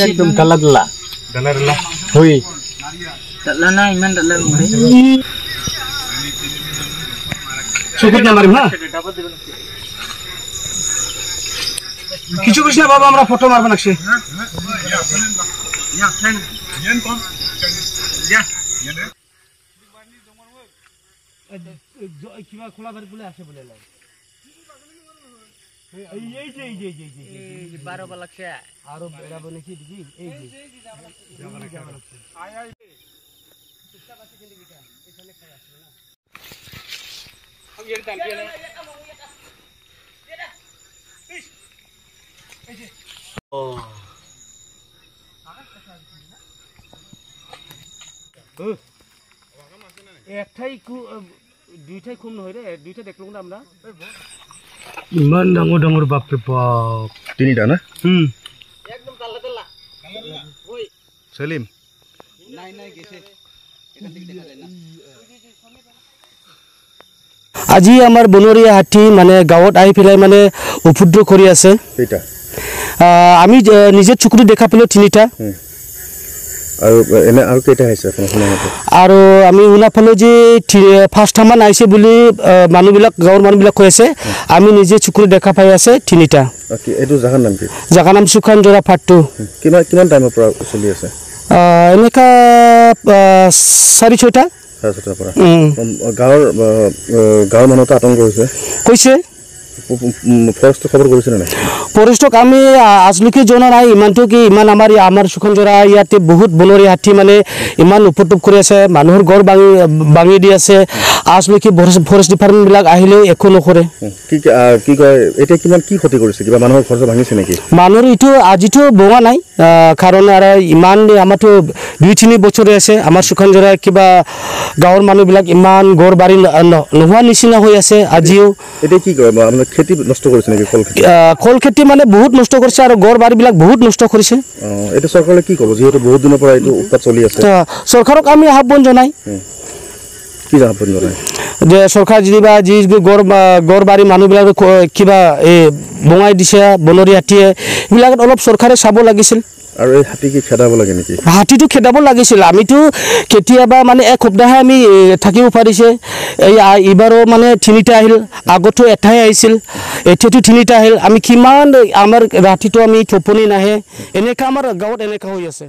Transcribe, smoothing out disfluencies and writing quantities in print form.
एकदम काला दला होई dala na iman dala চোখের না মারিম না কিছু করিস না বাবা আমরা ফটো মারব নাকছে কিবা খোলা বাড়ি বলে আসে বলে এই যে 12 বালাকছে আরো এরা বলে কি দিদি এই যে আয় আয় সুস্তা বাসি কিন্তু বিটা এখানে খাই আসবে না আমি এর দাম দিয়ে না এই যে ও একটাই দুইটাই খুন হয় রে দুইটা দেখলুম না আমরা ইমান ডাঙর ডাঙর বাপ রে বাপ তিনিটা না একদম কালা কালা ওই সেলিম নাই নাই গেছে এখান থেকে দেখা যায় না আজি আমাৰ বনৰীয়া হাতী মানে গাঁৱত আহি পেলাই মানে উপদ্ৰৱ কৰি আছে এটা আমি নিজে চকুৰে দেখা পালো তিনিটা আৰু এনে আৰু কেইটা আছে আপোনাৰ আৰু আমি শুনা পালো যে ফাৰ্ষ্ট টাইম আইছে বুলি মানুহবিলাক গাঁৱৰ মানুহবিলাক কৈ আছে আমি নিজে চকুৰে দেখা পাই আছে তিনিটা এইটো জাগাৰ নাম কি জাগাৰ নাম সুখানজৰা ফাটটো কিমান টাইমৰ পৰা চলি আছে এনেকা 4-6টা পৰা গাঁৱৰ মানুহটো আতংক হৈছে কৈছে ফৰেষ্ট খবৰ কৰিছে নাই ফৰেষ্টক আমি আজলৈকে জনা নাই ইমানটো কি ইমান আমাৰ সুখানজৰা ইয়াতে বহুত বনৰীয়া হাতী মানে ইমান উপদ্ৰৱ কৰি আছে মানুহৰ ঘৰ ভাঙি দি আছে আজলৈকে ফৰেষ্ট ডিপাৰ্টমেণ্ট বিলাক আহিলেও একো নকৰে কি কয় এতিয়া কিমান কি ক্ষতি কৰিছে কিবা মানুহৰ ঘৰ ভাঙিছে নেকি মানুহৰ এইটো আজিতো ভঙা নাই কাৰণ আৰু ইমান আমাৰতো 2-3 বছৰে আছে আমাৰ সুখানজৰা কিবা গাঁৱৰ মানুহবিলাক ইমান ঘৰ বাৰী নোহোৱা নিচিনা হৈ আছে আজিও এতিয়া কি কয় মানে খেতি নষ্ট কৰিছে নেকি কল খেতি মানে বহুত নষ্ট কৰিছে আৰু ঘৰ বাৰীবিলাক বহুত নষ্ট কৰিছে এটা চৰকাৰে কি ক'ব যিহেতু বহুত দিনৰ পৰা এইটো উৎপাত চলি আছে চৰকাৰক আমি আহ্বান জনাই কি আহ্বান জনাই যে চৰকাৰ যেনিবা যি ঘৰ বাৰী মানুহবিলাক কিবা বঙাই দিছে বনৰীয়া হাতীয়ে এইবিলাকত অলপ চৰকাৰে চাব লাগিছিল আৰু এই হাতী কি খেদাব লাগে নেকি হাতীটো খেদাব লাগিছিল আমিতো কেতিয়াবা মানে এক সপ্তাহে আমি থাকিব পাৰিছে এইবাৰো মানে 3টা আহিল আগতো এটাই আহিছিল এতিয়াতো 3টা আহিল আমি কিমান আমাৰ ৰাতিটো আমি টোপনি নাহে এনেকা আমাৰ গাঁৱত এনেকা হৈ আছে